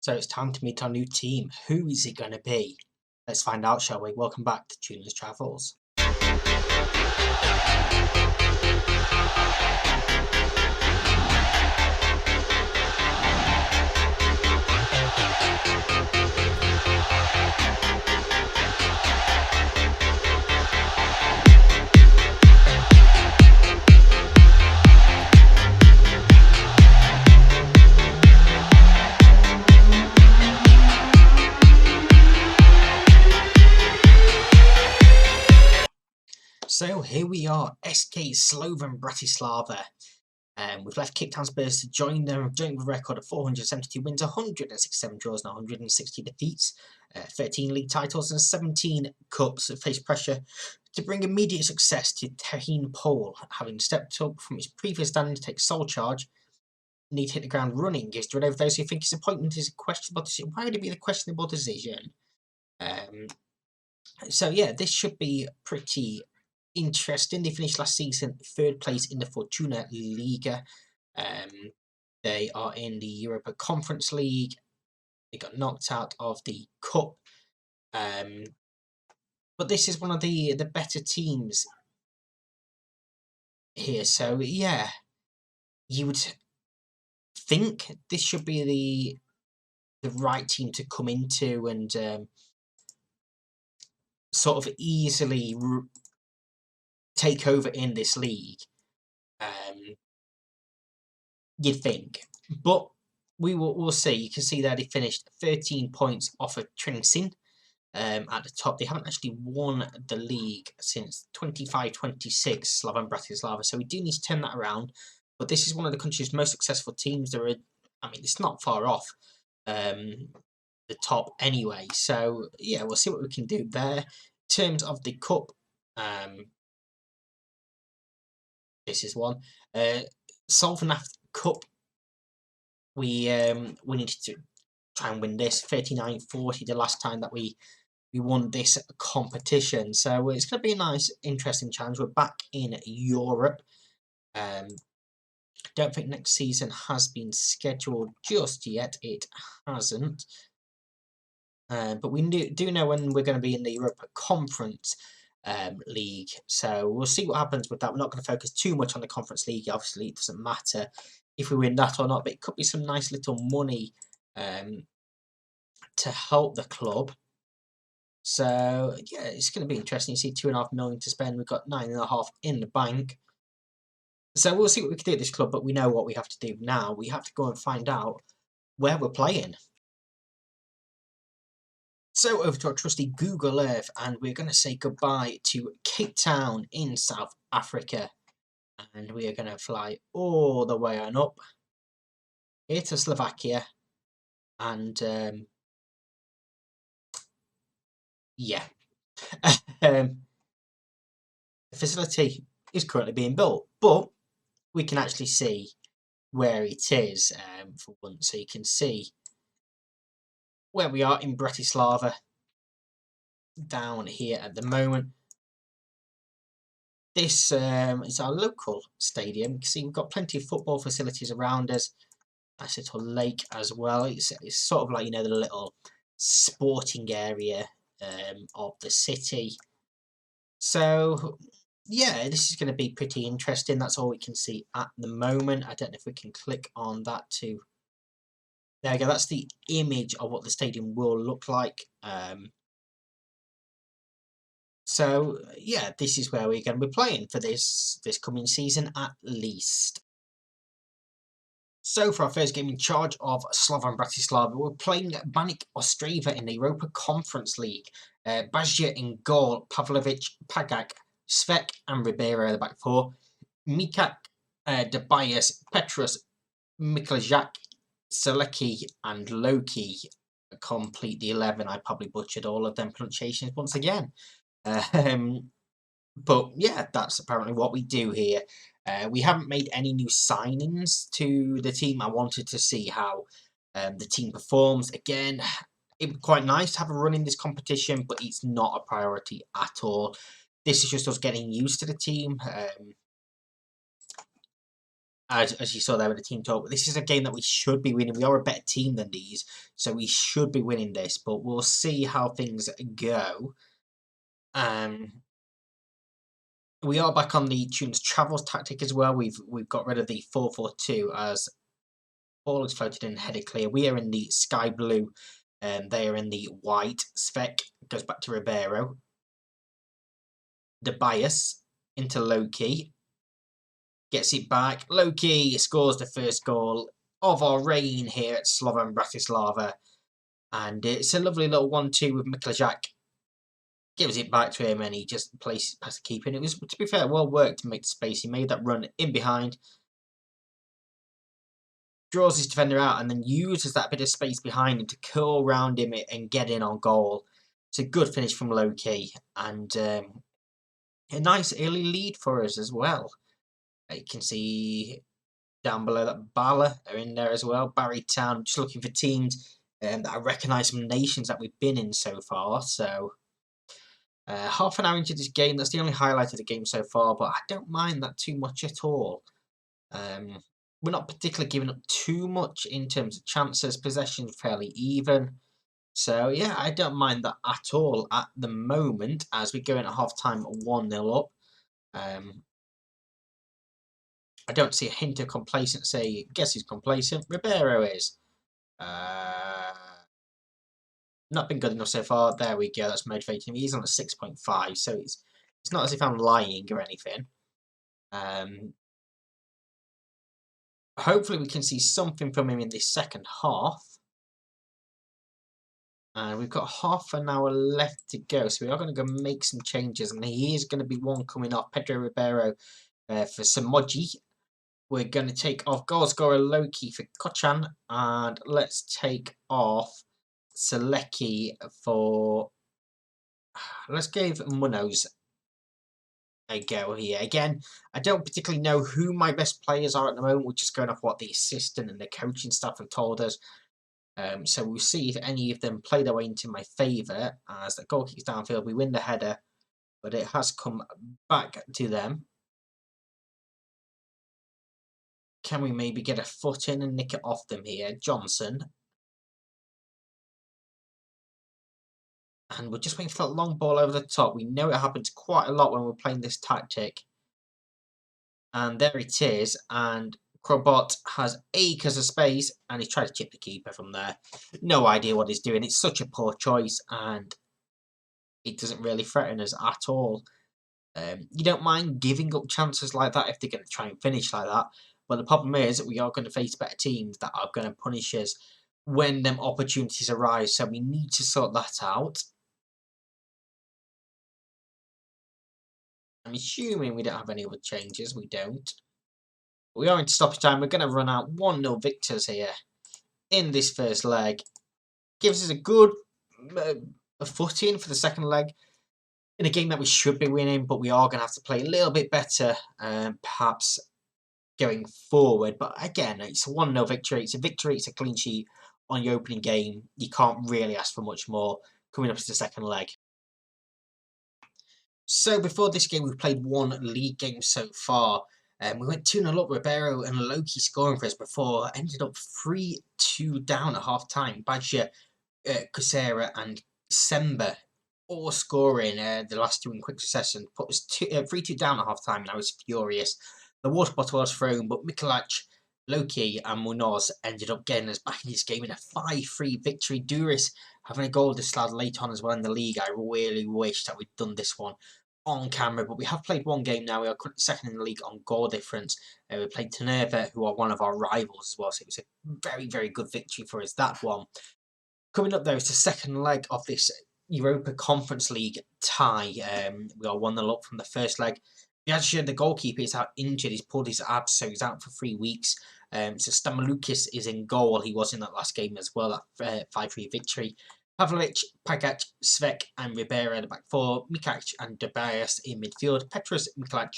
So it's time to meet our new team. Who is it going to be? Let's find out, shall we? Welcome back to Tuner's Travels. So here we are, SK Slovan Bratislava. We've left Cape Town Spurs to join them, joint with a record of 472 wins, 167 draws and 160 defeats, 13 league titles and 17 cups. Face pressure to bring immediate success to Tahine Pole, having stepped up from his previous standing to take sole charge. Need to hit the ground running. Is to run over those who think his appointment is a questionable decision. Why would it be the questionable decision? So yeah, this should be pretty interesting. They finished last season third place in the Fortuna Liga. They are in the Europa Conference League. They got knocked out of the cup. But this is one of the better teams here. So yeah, you would think this should be the right team to come into and sort of easily take over in this league. You'd think, but we'll see. You can see there they finished 13 points off of Trincin at the top. They haven't actually won the league since 25-26 Slovan Bratislava, so we do need to turn that around. But this is one of the country's most successful teams. It's not far off the top anyway. So yeah, we'll see what we can do there. In terms of the cup, this is one. Solvenaf Cup. We need to try and win this. 39-40 the last time that we won this competition. So it's going to be a nice, interesting challenge. We're back in Europe. Don't think next season has been scheduled just yet. It hasn't. But we do know when we're going to be in the Europa Conference League. So we'll see what happens with that. We're not going to focus too much on the Conference League. Obviously, it doesn't matter if we win that or not. But it could be some nice little money to help the club. So yeah, it's going to be interesting. You see 2.5 million to spend. We've got 9.5 in the bank. So we'll see what we can do at this club. But we know what we have to do now. We have to go and find out where we're playing. So over to our trusty Google Earth, and we're going to say goodbye to Cape Town in South Africa. And we are going to fly all the way on up here to Slovakia. And yeah, the facility is currently being built, but we can actually see where it is for once. So you can see where we are in Bratislava down here at the moment. This is our local stadium. You can see we've got plenty of football facilities around us. Nice little lake as well. It's sort of like, the little sporting area of the city. So yeah, this is going to be pretty interesting. That's all we can see at the moment. I don't know if we can click on that to... There we go. That's the image of what the stadium will look like. So yeah, this is where we're going to be playing for this coming season at least. So for our first game in charge of Slovan Bratislava, we're playing Banik Ostrava in the Europa Conference League. Bajia in goal, Pavlovic, Pagak, Svek and Ribeiro at the back four. Mikak, Debias, Petrus, Miklajak, Selecki and Loki complete the 11. I probably butchered all of them pronunciations once again. But yeah, that's apparently what we do here. We haven't made any new signings to the team. I wanted to see how the team performs. Again, it would be quite nice to have a run in this competition, but it's not a priority at all. This is just us getting used to the team. as you saw there with the team talk. But this is a game that we should be winning. We are a better team than these, so we should be winning this. But we'll see how things go. We are back on the Tunes Travels tactic as well. We've got rid of the 4-4-2 as ball is floated in, headed clear. We are in the sky blue, and they are in the white. Svek goes back to Ribeiro. De Bias into Loki. Gets it back. Loki scores the first goal of our reign here at Slovan Bratislava. And it's a lovely little 1-2 with Miklajak. Gives it back to him and he just places past the keeper. And it was, to be fair, well worked to make the space. He made that run in behind. Draws his defender out and then uses that bit of space behind him to curl around him and get in on goal. It's a good finish from Loki. And a nice early lead for us as well. You can see down below that Bala are in there as well. Barry Town, just looking for teams that I recognise some nations that we've been in so far. So half an hour into this game, that's the only highlight of the game so far, but I don't mind that too much at all. We're not particularly giving up too much in terms of chances, possession fairly even. So yeah, I don't mind that at all at the moment as we go in at half time 1-0 up. I don't see a hint of complacency. Guess who's complacent? Ribeiro is. Not been good enough so far. There we go. That's motivating him. He's on a 6.5, so it's not as if I'm lying or anything. Hopefully we can see something from him in this second half. And we've got half an hour left to go, so we are going to go make some changes. And he is going to be one coming off. Pedro Ribeiro for Samoji. We're going to take off goal scorer Loki for Kochan. And let's take off Selecki for... Let's give Munoz a go here. Again, I don't particularly know who my best players are at the moment. We're just going off what the assistant and the coaching staff have told us. So we'll see if any of them play their way into my favour. As the goal kicks downfield, we win the header, but it has come back to them. Can we maybe get a foot in and nick it off them here? Johnson. And we're just waiting for that long ball over the top. We know it happens quite a lot when we're playing this tactic. And there it is. And Crobot has acres of space. And he's trying to chip the keeper from there. No idea what he's doing. It's such a poor choice. And it doesn't really threaten us at all. You don't mind giving up chances like that if they're going to try and finish like that. But the problem is we are going to face better teams that are going to punish us when them opportunities arise. So we need to sort that out. I'm assuming we don't have any other changes. We don't. We are into stoppage time. We're going to run out 1-0 victors here in this first leg. Gives us a good footing for the second leg in a game that we should be winning, but we are going to have to play a little bit better, perhaps going forward. But again, it's a 1-0 victory. It's a victory. It's a clean sheet on your opening game. You can't really ask for much more coming up to the second leg. So before this game, we've played one league game so far. We went 2-0 up, Ribeiro and Loki scoring for us before. Ended up 3-2 down at half time. Badger, Kusera and Semba all scoring the last two in quick succession. Put us 3-2 down at half time, and I was furious. The water bottle was thrown, but Mikulaj, Loki and Munoz ended up getting us back in this game in a 5-3 victory. Duris having a goal disallowed late on as well in the league. I really wish that we'd done this one on camera, but we have played one game now. We are currently second in the league on goal difference. We played Tenerife, who are one of our rivals as well, so it was a very, very good victory for us, that one. Coming up there is the second leg of this Europa Conference League tie. We are 1-0 up from the first leg. The goalkeeper is out injured. He's pulled his abs, so he's out for 3 weeks. So Stamaloukis is in goal. He was in that last game as well, that 5-3 victory. Pavlovic, Pagac, Svek and Ribeiro at the back four. Mikac and Debias in midfield. Petrus, Miklac,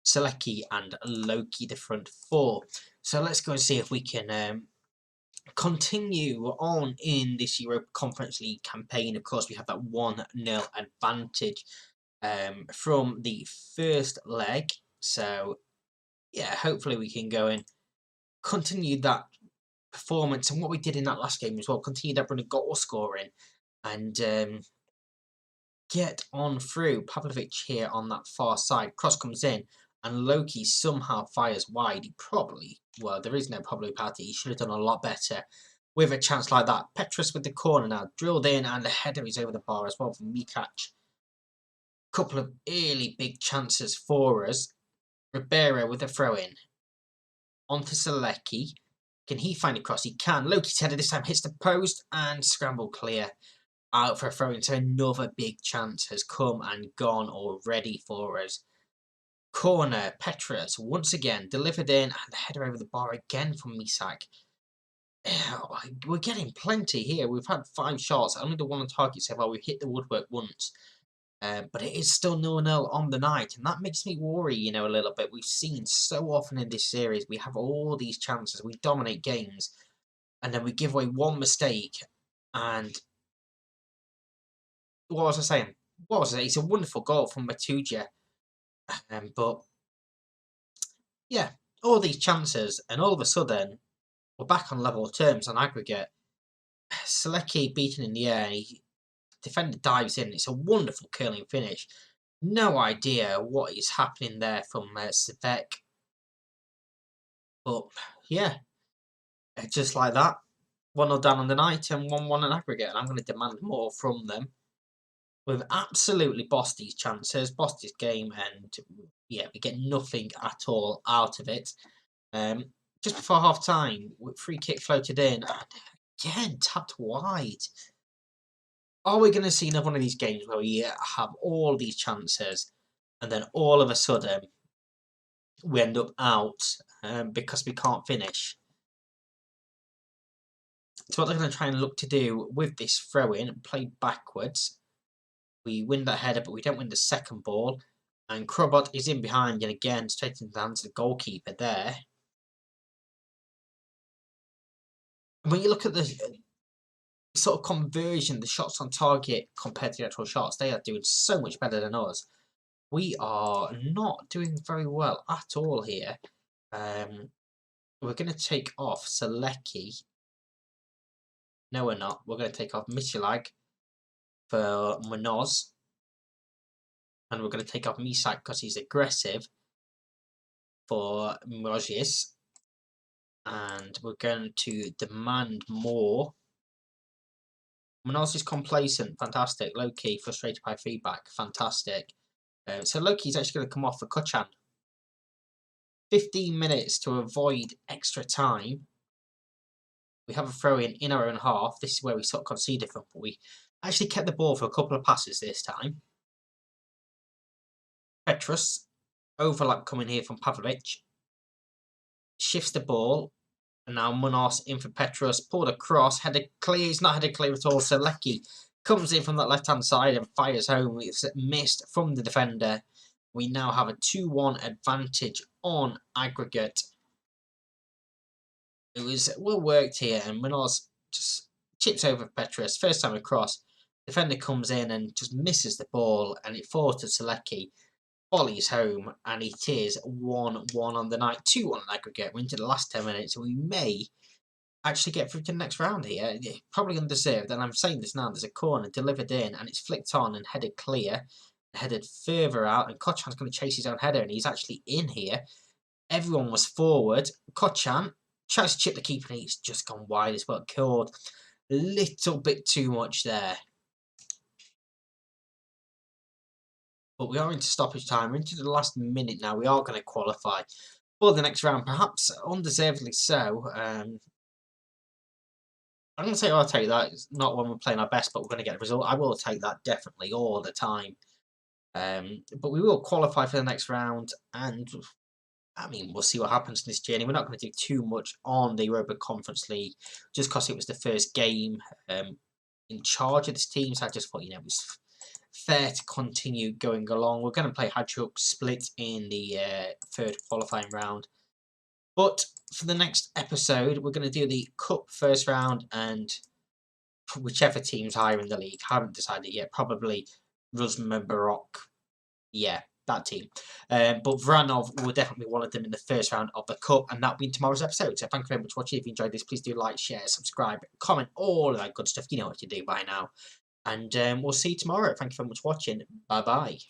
Selecki and Loki the front four. So let's go and see if we can continue on in this Europa Conference League campaign. Of course, we have that 1-0 advantage from the first leg. So, yeah, hopefully we can go in continue that performance and what we did in that last game as well. Continue that run of goal scoring and get on through. Pavlovic here on that far side. Cross comes in and Loki somehow fires wide. He probably, well, there is no probability. He should have done a lot better with a chance like that. Petrus with the corner now. Drilled in and the header is over the bar as well from Mikac. Couple of early big chances for us. Ribeiro with a throw in. On to Selecki. Can he find a cross? He can. Loki's header this time hits the post and scramble clear. Out for a throw in. So another big chance has come and gone already for us. Corner, Petrus once again delivered in and the header over the bar again from Misak. We're getting plenty here. We've had 5 shots, only the one on target so far. We've hit the woodwork once. But it is still 0-0 on the night, and that makes me worry, a little bit. We've seen so often in this series, we have all these chances, we dominate games, and then we give away one mistake, and what was I saying? What was it? It's a wonderful goal from Matuja, but yeah, all these chances, and all of a sudden, we're back on level terms on aggregate. Selecki beaten in the air, and defender dives in. It's a wonderful curling finish. No idea what is happening there from Svek. But yeah, just like that, 1-0 down on the night and 1-1 in aggregate. And I'm going to demand more from them. We've absolutely bossed these chances, bossed this game, and yeah, we get nothing at all out of it. Just before half time, free kick floated in, and again tapped wide. Are we going to see another one of these games where we have all these chances and then all of a sudden we end up out because we can't finish? So what they're going to try and look to do with this throw-in, play backwards. We win that header, but we don't win the second ball. And Krobot is in behind, and again, straight into the hands of the goalkeeper there. And when you look at the sort of conversion, the shots on target compared to the actual shots, they are doing so much better than us. We are not doing very well at all here. We're going to take off Selecki. No, we're not. We're going to take off Michelag for Munoz. And we're going to take off Misak because he's aggressive for Mojis. And we're going to demand more. Munoz is complacent. Fantastic. Loki frustrated by feedback. Fantastic. So Loki's actually going to come off for Kochan. 15 minutes to avoid extra time. We have a throw-in in our own half. This is where we sort of conceded from, but we actually kept the ball for a couple of passes this time. Petrus, overlap coming here from Pavlovic. Shifts the ball, and now Munoz in for Petrus. Pulled across, headed clear. He's not headed clear at all. So Selecki comes in from that left-hand side and fires home. It's missed from the defender. We now have a 2-1 advantage on aggregate. It was well worked here, and Munoz just chips over Petrus. First time across, defender comes in and just misses the ball, and it falls to Selecki. Volleys home, and it is 1-1 on the night, 2-1 on aggregate. We're into the last 10 minutes, and we may actually get through to the next round here. Probably undeserved, and I'm saying this now. There's a corner delivered in, and it's flicked on and headed clear, headed further out, and Kochan's going to chase his own header, and he's actually in here. Everyone was forward. Kochan tries to chip the keeper, and he's just gone wide as well. Killed a little bit too much there. But we are into stoppage time. We're into the last minute now. We are going to qualify for the next round, perhaps undeservedly so. I'm going to say I'll take that. It's not when we're playing our best, but we're going to get a result. I will take that definitely all the time. But we will qualify for the next round, and I mean, we'll see what happens in this journey. We're not going to do too much on the Europa Conference League just because it was the first game in charge of this team. So I just thought, it was fair to continue going along. We're going to play Hajduk split in the third qualifying round. But for the next episode, we're going to do the Cup first round, and whichever team's higher in the league. I haven't decided yet. Probably Ruzma Barok. Yeah, that team. But Vranov will definitely be one of them in the first round of the Cup, and that'll be in tomorrow's episode. So thank you very much for watching. If you enjoyed this, please do like, share, subscribe, comment, all of that good stuff. You know what to do by now. And we'll see you tomorrow. Thank you very much for watching. Bye-bye.